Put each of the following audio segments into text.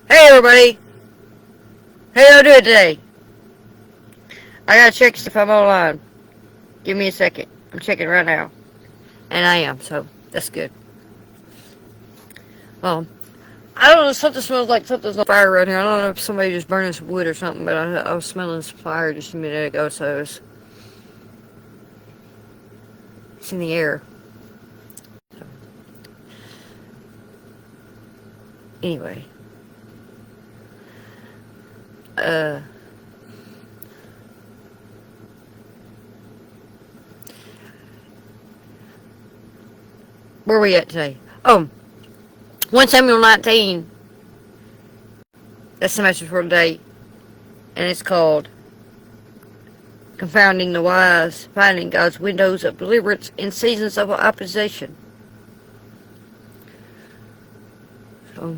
Hey everybody! How y'all doing today? I gotta check if I'm online. Give me a second. I'm checking right now. And I am, so that's good. Well, I don't know, something smells like something's on fire around here. I don't know if somebody just burning some wood or something, but I was smelling some fire just a minute ago, so it's in the air. So, anyway. Uh, where are we at today? Oh, 1 Samuel 19. That's the message for today. And it's called Confounding the Wise, Finding God's Windows of Deliverance in Seasons of Opposition. So,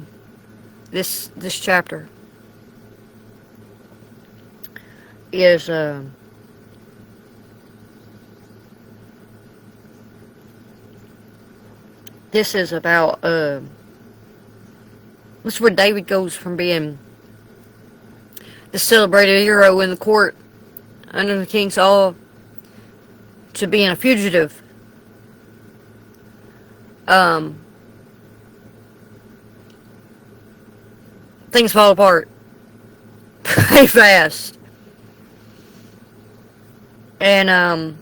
this chapter is this is about this is where David goes from being the celebrated hero in the court under the King Saul to being a fugitive. Things fall apart pretty fast. And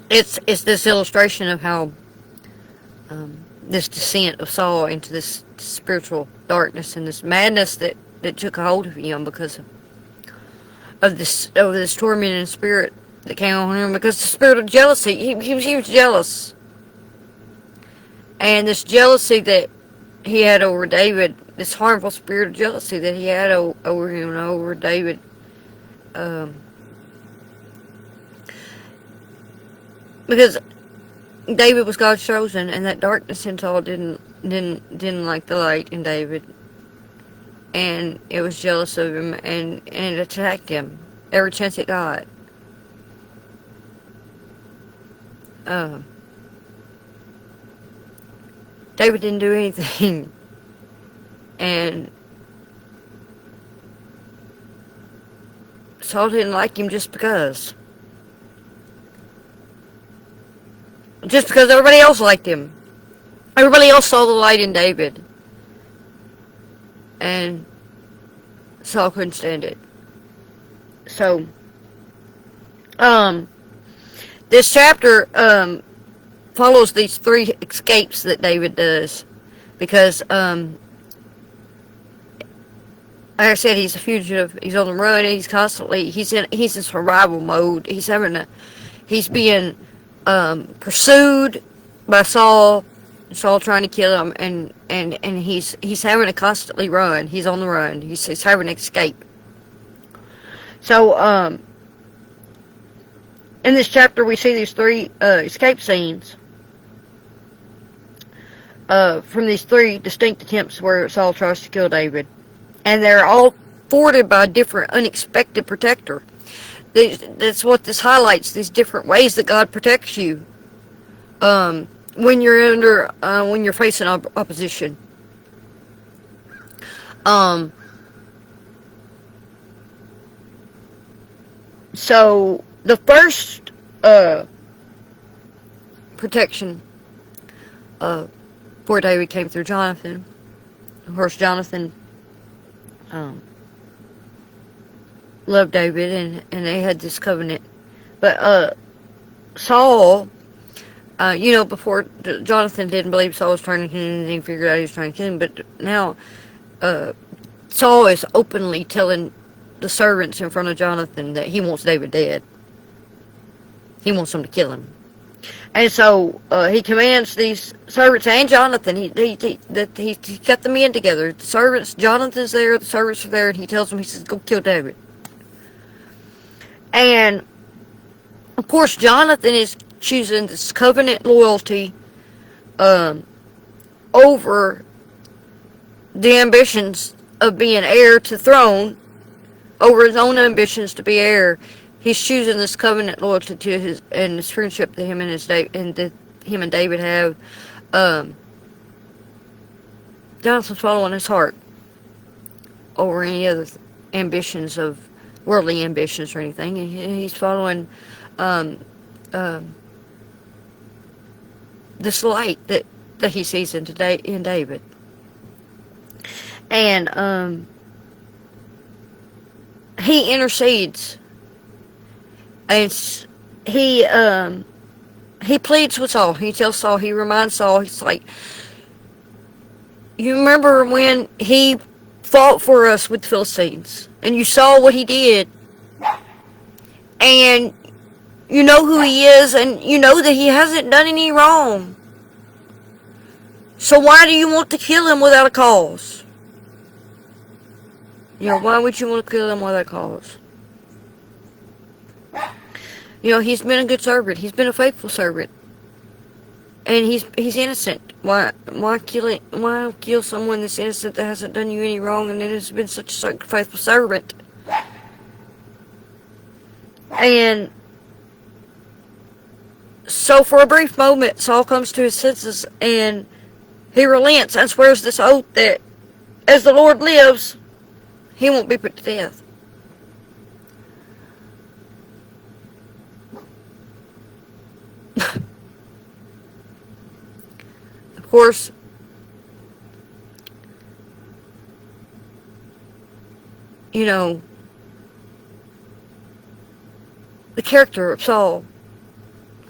it's this illustration of how this descent of Saul into this spiritual darkness and this madness that took a hold of him because of this tormenting spirit that came on him, because the spirit of jealousy. He was jealous, and this jealousy that he had over David, this harmful spirit of jealousy that he had over him and over David, because David was God's chosen, and that darkness in Saul didn't like the light in David, and it was jealous of him, and it attacked him every chance it got. David didn't do anything, and Saul didn't like him just because everybody else liked him. Everybody else saw the light in David, and Saul couldn't stand it. So, this chapter follows these 3 escapes that David does, because like I said, he's a fugitive. He's on the run. He's constantly he's in survival mode. He's being pursued by Saul. Saul trying to kill him, and he's having to constantly run. He's on the run. He's having to escape. So in this chapter we see these 3 escape scenes from these 3 distinct attempts where Saul tries to kill David. And they're all thwarted by a different, unexpected protector. That's what this highlights, these different ways that God protects you when you're facing opposition. So the first protection for David came through Jonathan. Of course, Jonathan loved David, and they had this covenant. But Saul, before Jonathan didn't believe Saul was trying to kill him, and he figured out he was trying to kill him. But now Saul is openly telling the servants in front of Jonathan that he wants David dead. He wants them to kill him. And so he commands these servants and Jonathan. He got the men together. The servants, Jonathan's there, the servants are there, and he tells them, he says, go kill David. And of course, Jonathan is choosing this covenant loyalty over the ambitions of being heir to the throne, over his own ambitions to be heir. He's choosing this covenant loyalty to his, and this friendship that him and David have, Jonathan's following his heart over any other ambitions of worldly ambitions or anything. And he's following um, um, this light that he sees in David. And he intercedes, and he pleads with Saul. He tells Saul, he reminds Saul, he's like, you remember when he fought for us with the Philistines, and you saw what he did, and you know who he is, and you know that he hasn't done any wrong. So why do you want to kill him without a cause? You know, why would you want to kill him without a cause? You know, he's been a good servant. He's been a faithful servant. And he's innocent. Why kill someone that's innocent that hasn't done you any wrong and that has been such a faithful servant? And so for a brief moment, Saul comes to his senses and he relents and swears this oath that as the Lord lives, he won't be put to death. Of course, you know, the character of Saul,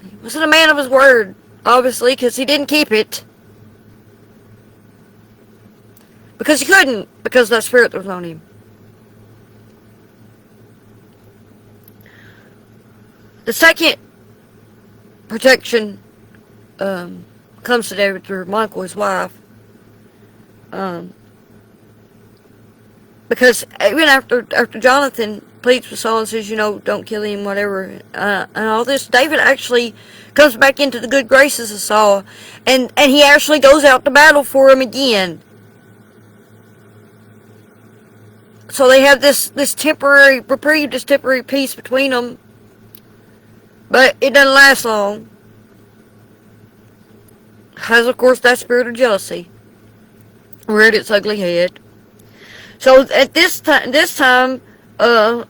he wasn't a man of his word, obviously, because he didn't keep it. Because he couldn't, because that spirit that was on him. The second protection comes to David through Michal, his wife. Because even after Jonathan pleads with Saul and says, you know, don't kill him, whatever, and all this, David actually comes back into the good graces of Saul, and he actually goes out to battle for him again. So they have this temporary reprieve, this temporary peace between them. But it doesn't last long. Has, of course, that spirit of jealousy reared its ugly head. So at this time, and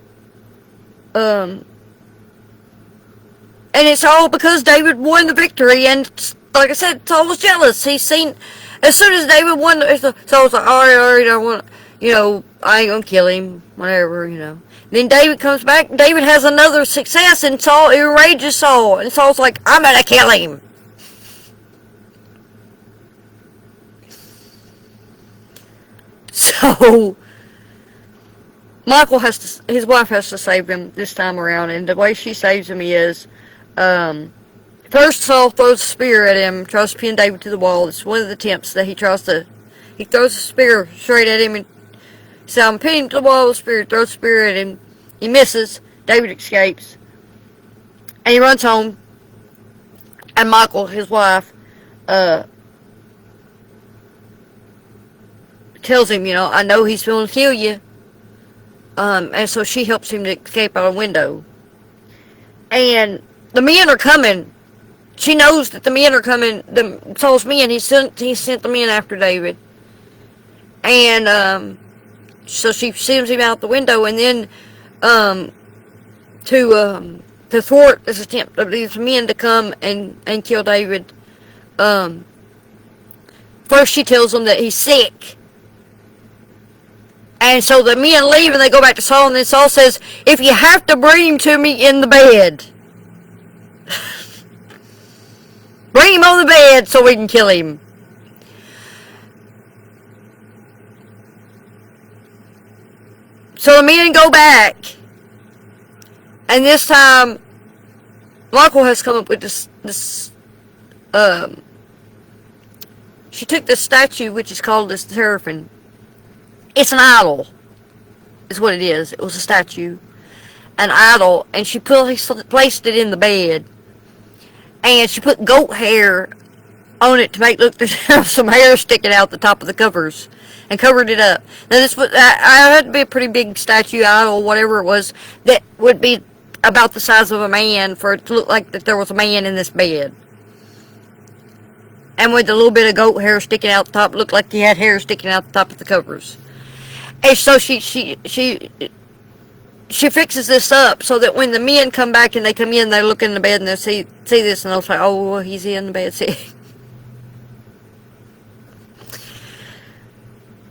it's all because David won the victory, and like I said, Saul was jealous. He's seen, as soon as David won, Saul's like, all right, I don't want, you know, I ain't gonna kill him, whatever, you know. Then David comes back, David has another success, and Saul enrages Saul, and Saul's like, I'm gonna kill him. So Michal his wife has to save him this time around, and the way she saves him is, first Saul throws a spear at him, tries to pin David to the wall. It's one of the attempts that he throws a spear straight at him, and so I'm pinning him to the wall with a spear, throws a spear at him, he misses, David escapes, and he runs home, and Michal, his wife, tells him, you know, I know he's going to kill you. And so she helps him to escape out a window. And the men are coming. She knows that the men are coming. Saul's men, he sent the men after David. And so she sends him out the window, and then to thwart this attempt of these men to come and kill David, first she tells them that he's sick. And so the men leave and they go back to Saul, and then Saul says, if you have to bring him to me in the bed, bring him on the bed so we can kill him. So the men go back, and this time Michal has come up with this she took this statue, which is called this seraphim. It's an idol, is what it is. It was a statue, an idol, and she placed it in the bed, and she put goat hair on it to make look there's some hair sticking out the top of the covers, and covered it up. Now this was, I had to be a pretty big statue, idol, whatever it was, that would be about the size of a man for it to look like that there was a man in this bed. and with a little bit of goat hair sticking out the top, looked like he had hair sticking out the top of the covers. And so she fixes this up so that when the men come back and they come in, they look in the bed and they see this and they'll say, "Oh, well, he's in the bed." See.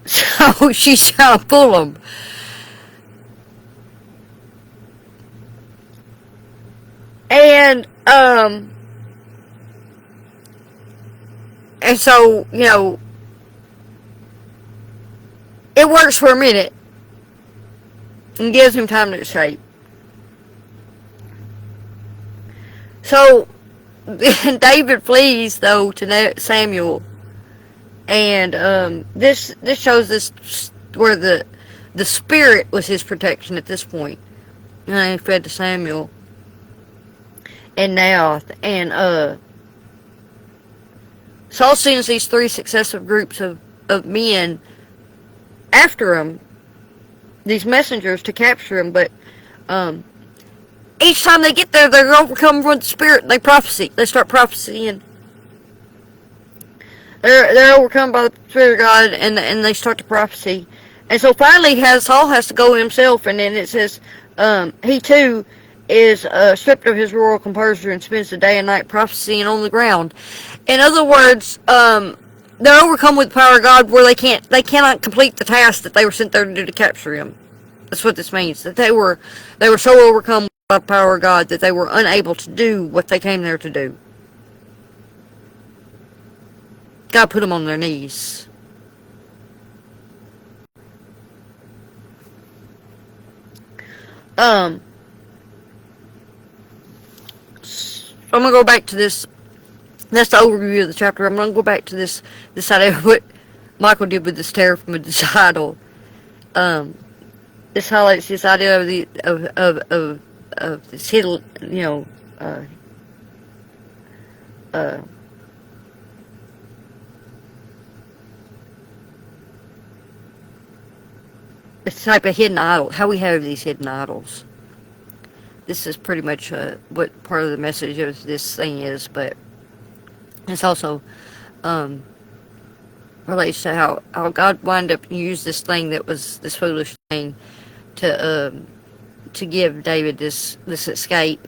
So she's trying to pull them. And so, it works for a minute and gives him time to escape. So David flees though to Samuel, and this shows this where the spirit was his protection at this point. And he fled to Samuel and Naoth, and Saul sends these 3 successive groups of men after him, these messengers, to capture him, but each time they get there, they're overcome with the spirit. They prophesy. They start prophesying. They're overcome by the Spirit of God, and they start to prophecy. And so finally, Saul has to go himself, and then it says he too is stripped of his royal composure and spends the day and night prophesying on the ground. In other words, they're overcome with the power of God, where they cannot complete the task that they were sent there to do, to capture him. That's what this means. That they were so overcome by the power of God that they were unable to do what they came there to do. God put them on their knees. So I'm going to go back to this. That's the overview of the chapter. I'm going to go back to this idea of what Michael did with this teraphim, with this idol. This highlights this idea of this hidden, this type of hidden idol. How we have these hidden idols. This is pretty much what part of the message of this thing is, but it's also relates to how God wound up and used this thing that was this foolish thing to give David this escape.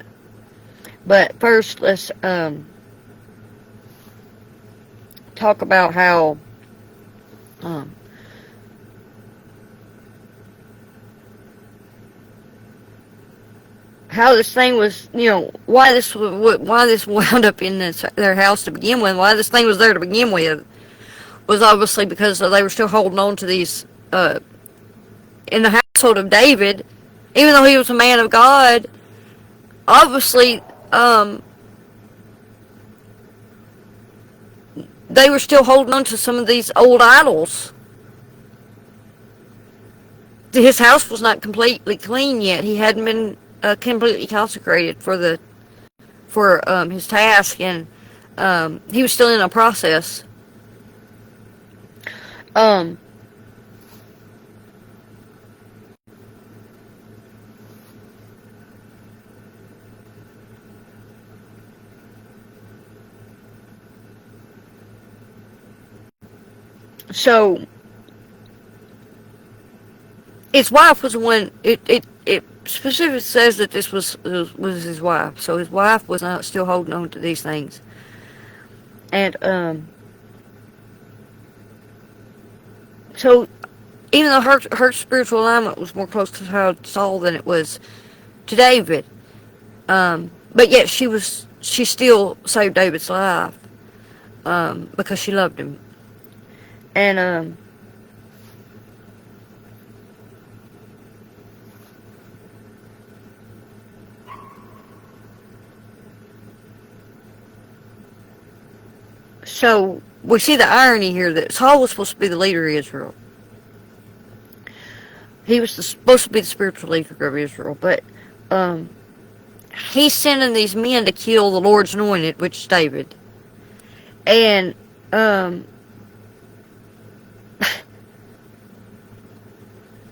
But first, let's talk about how this thing was, why this wound up in their house to begin with, why this thing was there to begin with, was obviously because they were still holding on to these, in the household of David, even though he was a man of God, obviously, they were still holding on to some of these old idols. His house was not completely clean yet. He hadn't been completely consecrated for his task, and he was still in a process. So his wife was the one. It specifically says that this was his wife. So his wife was not still holding on to these things, and so even though her spiritual alignment was more close to Saul than it was to David, but yet she still saved David's life because she loved him, and so we see the irony here that Saul was supposed to be the leader of Israel. He was supposed to be the spiritual leader of Israel, but he's sending these men to kill the Lord's anointed, which is David. And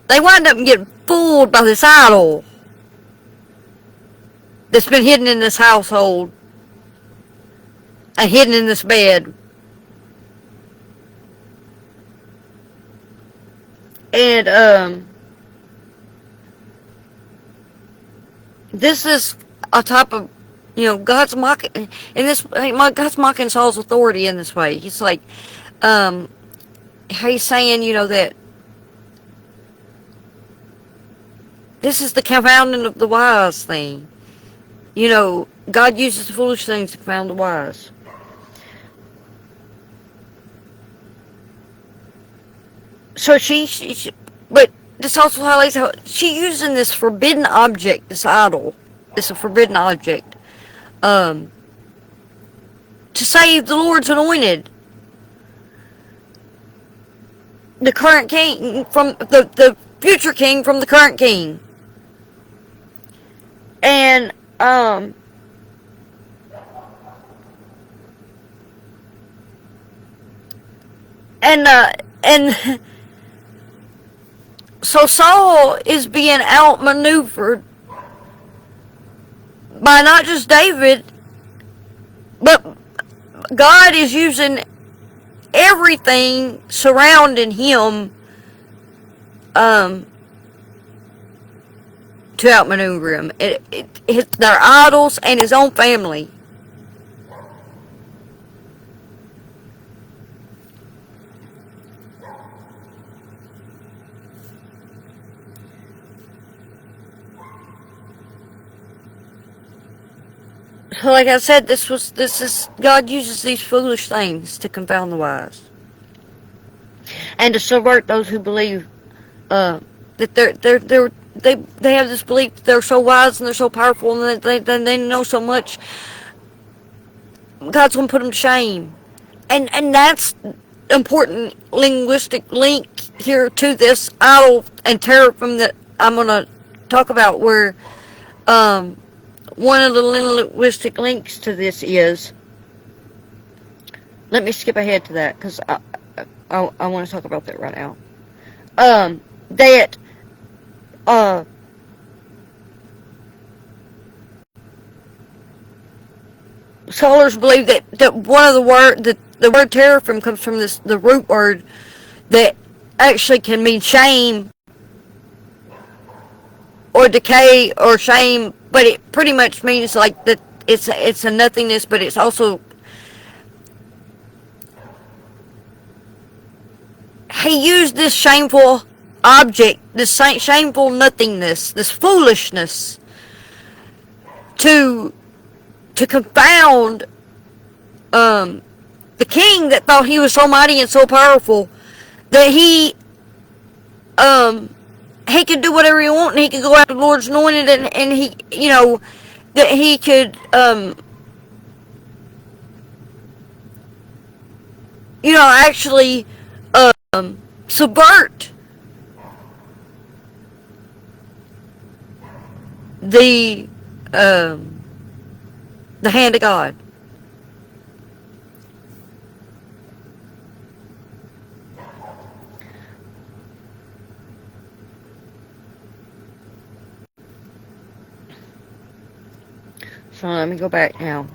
they wind up getting fooled by this idol that's been hidden in this household and hidden in this bed And this is a type of, God's mocking, and this, God's mocking Saul's authority in this way. He's like, he's saying, that this is the confounding of the wise thing. God uses the foolish things to confound the wise. So but this also highlights how she using this forbidden object, this idol, it's a forbidden object, to save the Lord's anointed, the current king from the future king from the current king, and and so Saul is being outmaneuvered by not just David, but God is using everything surrounding him to outmaneuver him. Their idols and his own family. Like I said, this is God uses these foolish things to confound the wise, and to subvert those who believe that they have this belief that they're so wise and they're so powerful and they know so much. God's gonna put them to shame, and that's important linguistic link here to this idol and teraphim that I'm gonna talk about, where one of the linguistic links to this is, let me skip ahead to that because I want to talk about that right now. That scholars believe that one of the word teraphim comes from the root word that actually can mean shame or decay or shame, but it pretty much means like that it's a nothingness, but it's also, he used this shameful object, this shameful nothingness, this foolishness to confound the king that thought he was so mighty and so powerful that he could do whatever he wanted, and he could go after the Lord's anointed, and he, that he could, actually, subvert the hand of God. So let me go back now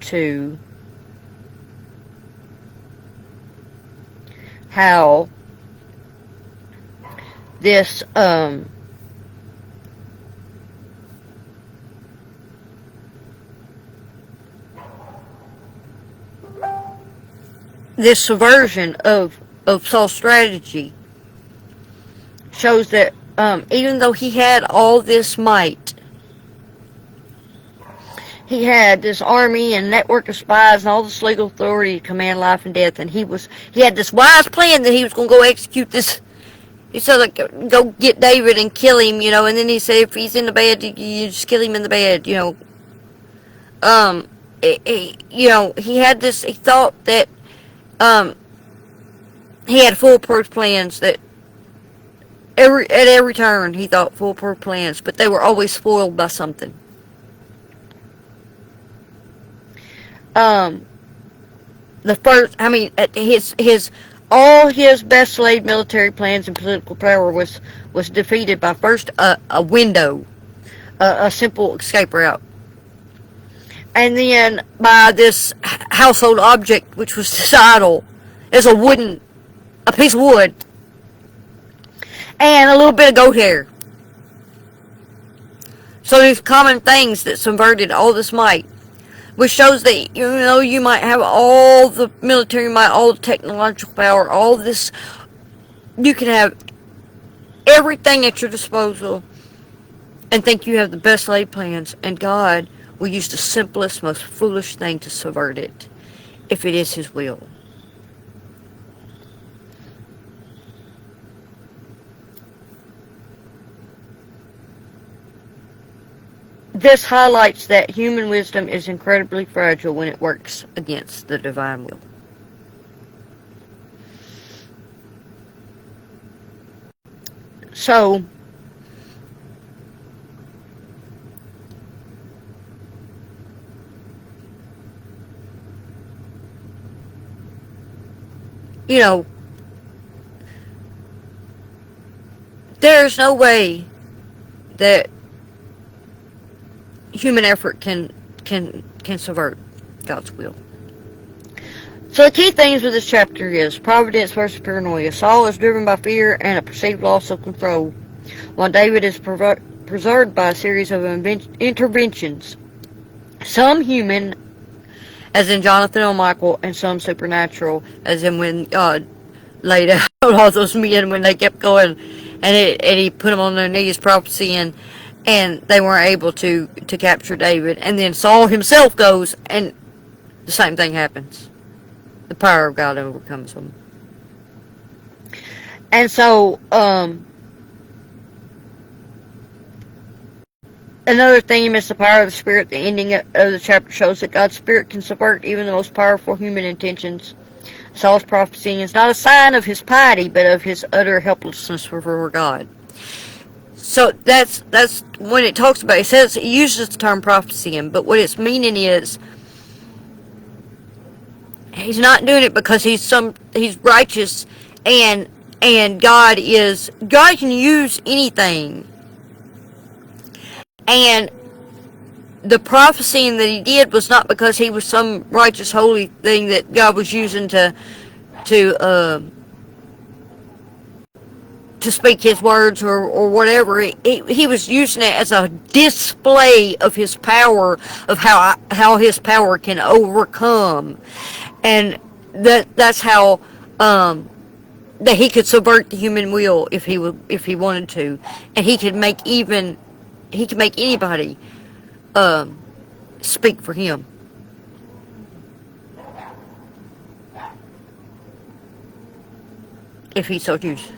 to how this this subversion of Saul's strategy shows that even though he had all this might, he had this army and network of spies and all this legal authority to command life and death, and he had this wise plan that he was going to go execute this. He said, like, go get David and kill him, and then he said, if he's in the bed, you just kill him in the bed, he had this, he thought that he had foolproof plans, that at every turn he thought foolproof plans, but they were always spoiled by something. All his best laid military plans and political power was defeated by first a window, a simple escape route, and then by this household object, which was this idol. It's a piece of wood and a little bit of goat hair. So these common things that subverted all this might, which shows that, you might have all the military might, all the technological power, all this. You can have everything at your disposal and think you have the best laid plans, and God will use the simplest, most foolish thing to subvert it, if it is His will. This highlights that human wisdom is incredibly fragile when it works against the divine will. So, there's no way that human effort can subvert God's will. So the key themes of this chapter is providence versus paranoia. Saul is driven by fear and a perceived loss of control, while David is preserved by a series of interventions. Some human, as in Jonathan and Michael, and some supernatural, as in when God laid out all those men when they kept going, and He put them on their knees prophesying, and they weren't able to capture David. And then Saul himself goes, and the same thing happens. The power of God overcomes them. And so, another theme is the power of the Spirit. The ending of the chapter shows that God's Spirit can subvert even the most powerful human intentions. Saul's prophesying is not a sign of his piety, but of his utter helplessness before God. So that's when it talks about it uses the term prophesying, but what it's meaning is he's not doing it because he's righteous and God can use anything. And the prophesying that he did was not because he was some righteous holy thing that God was using to speak His words or whatever. He was using it as a display of His power, of how His power can overcome, and that's how that He could subvert the human will if he wanted to, and He could make anybody speak for Him. If He so chooses.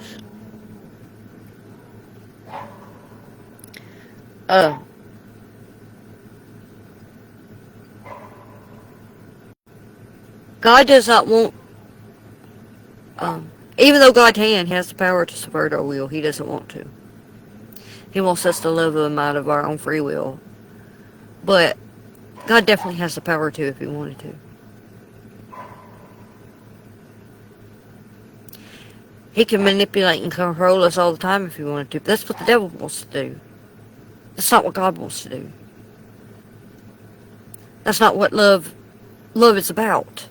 God does not want, even though God has the power to subvert our will, He doesn't want to. He wants us to live Him out of our own free will. But God definitely has the power to if He wanted to. He can manipulate and control us all the time if He wanted to. But that's what the devil wants to do. That's not what God wants to do. That's not what love is about.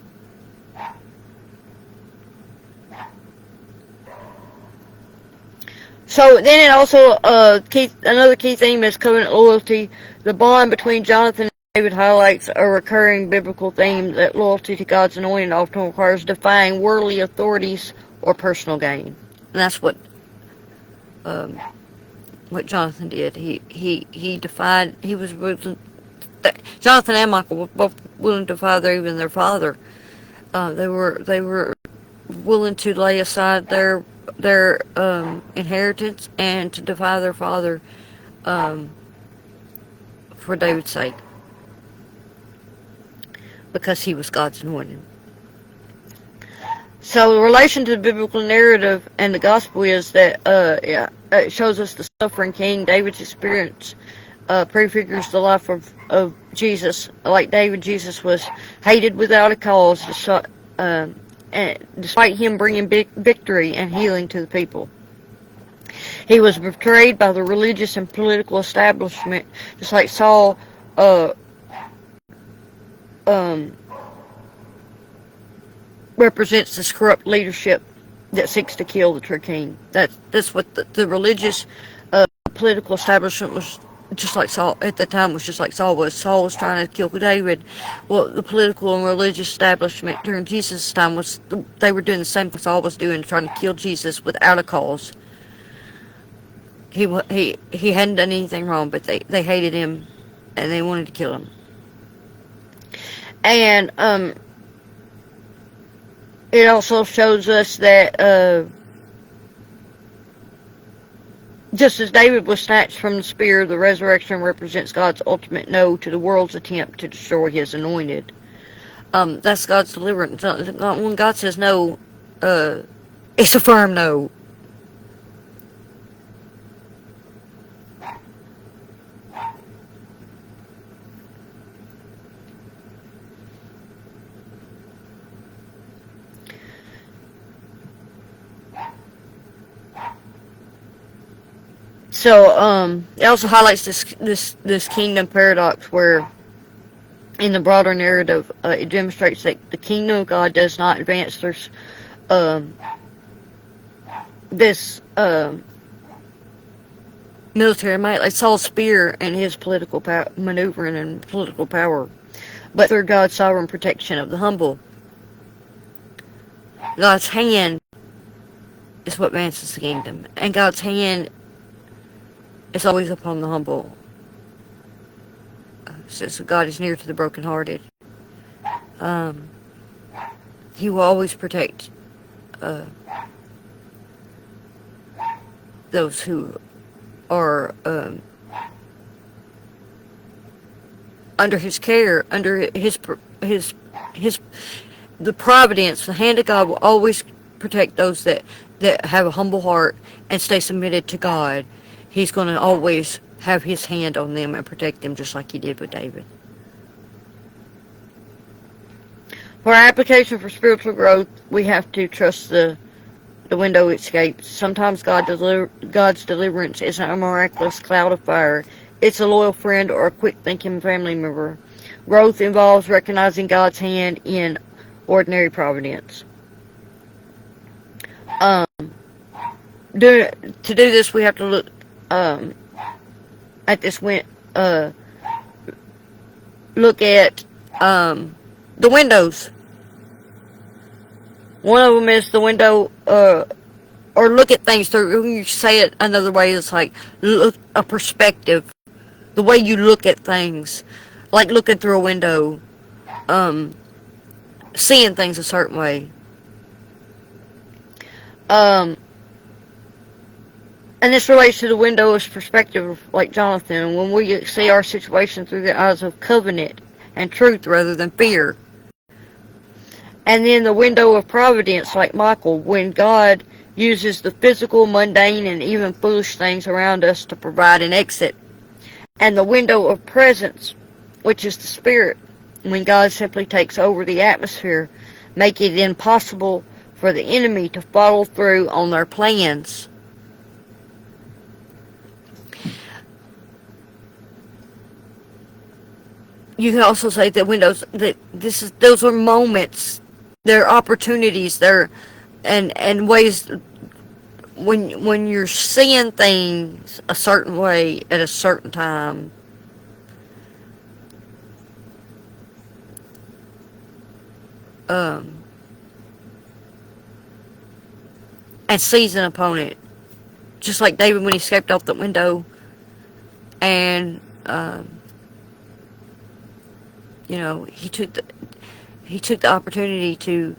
So then it also, another key theme is covenant loyalty. The bond between Jonathan and David highlights a recurring biblical theme that loyalty to God's anointed often requires defying worldly authorities or personal gain. And that's what Jonathan did. He defied. He was willing. Jonathan and Michael were both willing to defy even their father. They were willing to lay aside their inheritance and to defy their father for David's sake, because he was God's anointed. So the relation to the biblical narrative and the gospel is that it shows us the suffering king. David's experience prefigures the life of Jesus. Like David, Jesus was hated without a cause, and despite him bringing victory and healing to the people. He was betrayed by the religious and political establishment, just like Saul represents this corrupt leadership that seeks to kill the true king. That's what the religious, political establishment was just like Saul at the time, was just like Saul was. Saul was trying to kill David. Well, the political and religious establishment during Jesus' time they were doing the same thing Saul was doing, trying to kill Jesus without a cause. He hadn't done anything wrong, but they hated him and they wanted to kill him. And it also shows us that just as David was snatched from the spear, the resurrection represents God's ultimate no to the world's attempt to destroy his anointed. That's God's deliverance. When God says no, it's a firm no. So, it also highlights this kingdom paradox where, in the broader narrative, it demonstrates that the kingdom of God does not advance through this military might, like Saul's spear and his political maneuvering and political power, but through God's sovereign protection of the humble. God's hand is what advances the kingdom, and God's hand is always upon the humble. Since God is near to the brokenhearted, He will always protect those who are under His care, under the providence. The hand of God will always protect those that have a humble heart and stay submitted to God. He's going to always have His hand on them and protect them, just like He did with David. For our application for spiritual growth, we have to trust the window escapes. Sometimes God's deliverance isn't a miraculous cloud of fire. It's a loyal friend or a quick-thinking family member. Growth involves recognizing God's hand in ordinary providence. To do this, we have to look at this. Look at the windows. One of them is the window, or look at things through. When you say it another way, it's like look a perspective. The way you look at things, like looking through a window, seeing things a certain way. And this relates to the window's perspective, like Jonathan, when we see our situation through the eyes of covenant and truth rather than fear. And then the window of providence, like Michael, when God uses the physical, mundane, and even foolish things around us to provide an exit. And the window of presence, which is the Spirit, when God simply takes over the atmosphere, making it impossible for the enemy to follow through on their plans. You can also say that windows, those are moments, they're opportunities, they're and ways when you're seeing things a certain way at a certain time. And sees an opponent, just like David when he escaped out the window, and he took the opportunity to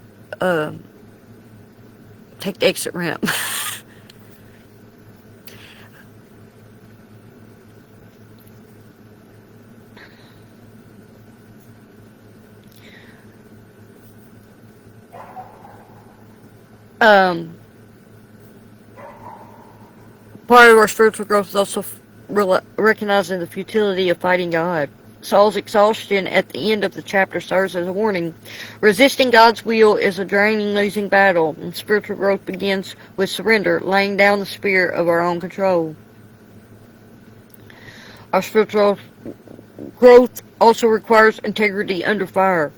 take the exit ramp. Part of our spiritual growth is also recognizing the futility of fighting God. Saul's exhaustion at the end of the chapter serves as a warning. Resisting God's will is a draining, losing battle, and spiritual growth begins with surrender, laying down the spear of our own control. Our spiritual growth also requires integrity under fire.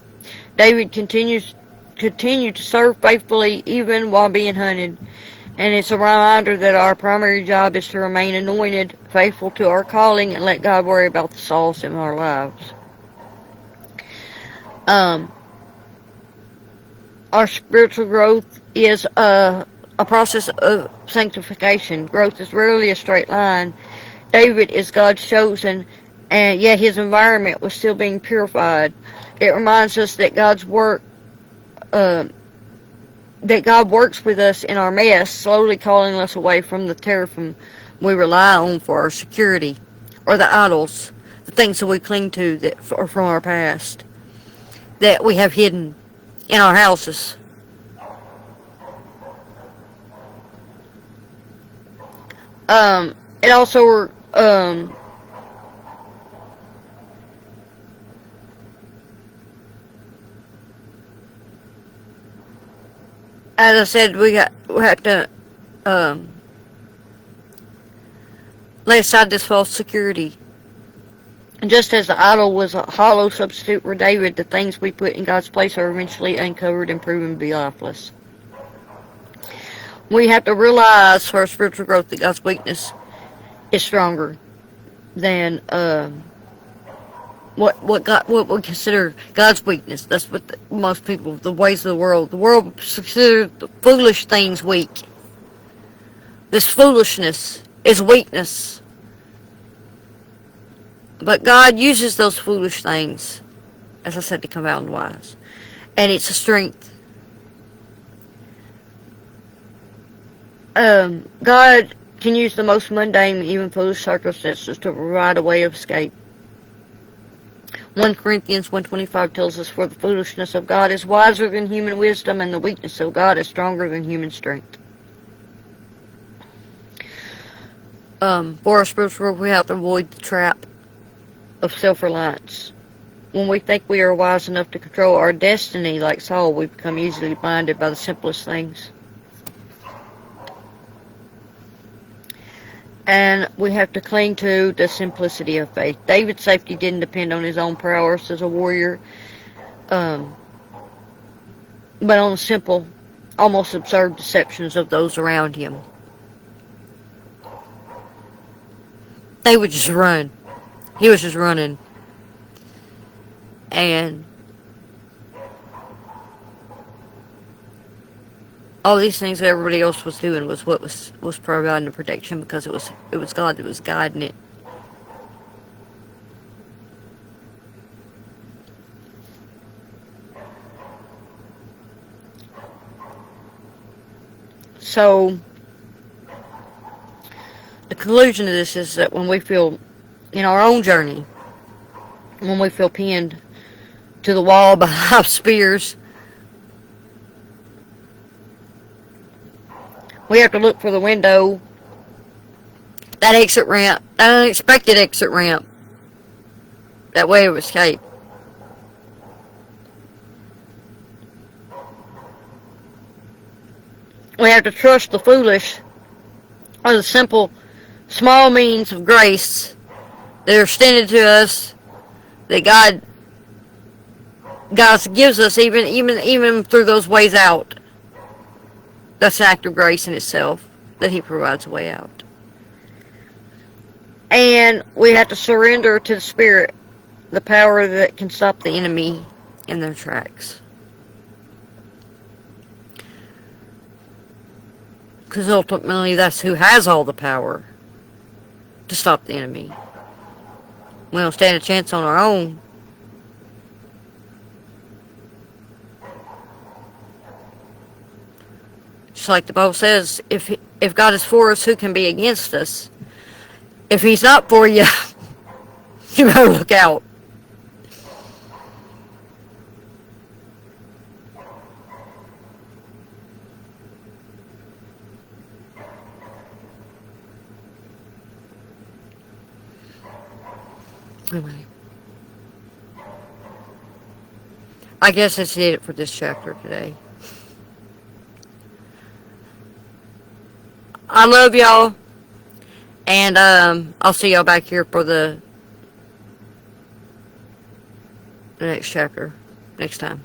David continues continue to serve faithfully even while being hunted. And it's a reminder that our primary job is to remain anointed, faithful to our calling, and let God worry about the souls in our lives. Our spiritual growth is a process of sanctification. Growth is rarely a straight line. David is God's chosen, and yet his environment was still being purified. It reminds us that that God works with us in our mess, slowly calling us away from the teraphim we rely on for our security, or the idols, the things that we cling to that are from our past, that we have hidden in our houses. It also, as I said, we have to lay aside this false security. And just as the idol was a hollow substitute for David, the things we put in God's place are eventually uncovered and proven to be lifeless. We have to realize for our spiritual growth that God's weakness is stronger than what we consider God's weakness. That's what most people, the ways of the world consider the foolish things weak. This foolishness is weakness. But God uses those foolish things, as I said, to confound the wise. And it's a strength. God can use the most mundane, even foolish circumstances to provide a way of escape. 1 Corinthians 1:25 tells us, "For the foolishness of God is wiser than human wisdom, and the weakness of God is stronger than human strength." For our spiritual growth, we have to avoid the trap of self-reliance. When we think we are wise enough to control our destiny, like Saul, we become easily blinded by the simplest things. And we have to cling to the simplicity of faith. David's safety didn't depend on his own prowess as a warrior, but on the simple, almost absurd deceptions of those around him. They would just run. He was just running. And all these things that everybody else was doing was what was providing the protection, because it was God that was guiding it. So the conclusion of this is that when we feel in our own journey, when we feel pinned to the wall by life's spears, we have to look for the window, that exit ramp, that unexpected exit ramp, that way of escape. We have to trust the foolish or the simple, small means of grace that are extended to us, that God gives us, even through those ways out. That's an act of grace in itself, that He provides a way out. And we have to surrender to the Spirit, the power that can stop the enemy in their tracks. Because ultimately, that's who has all the power to stop the enemy. We don't stand a chance on our own. Just like the Bible says, if God is for us, who can be against us? If He's not for you, you better look out. Anyway, I guess that's it for this chapter today. I love y'all, and I'll see y'all back here for the next chapter next time.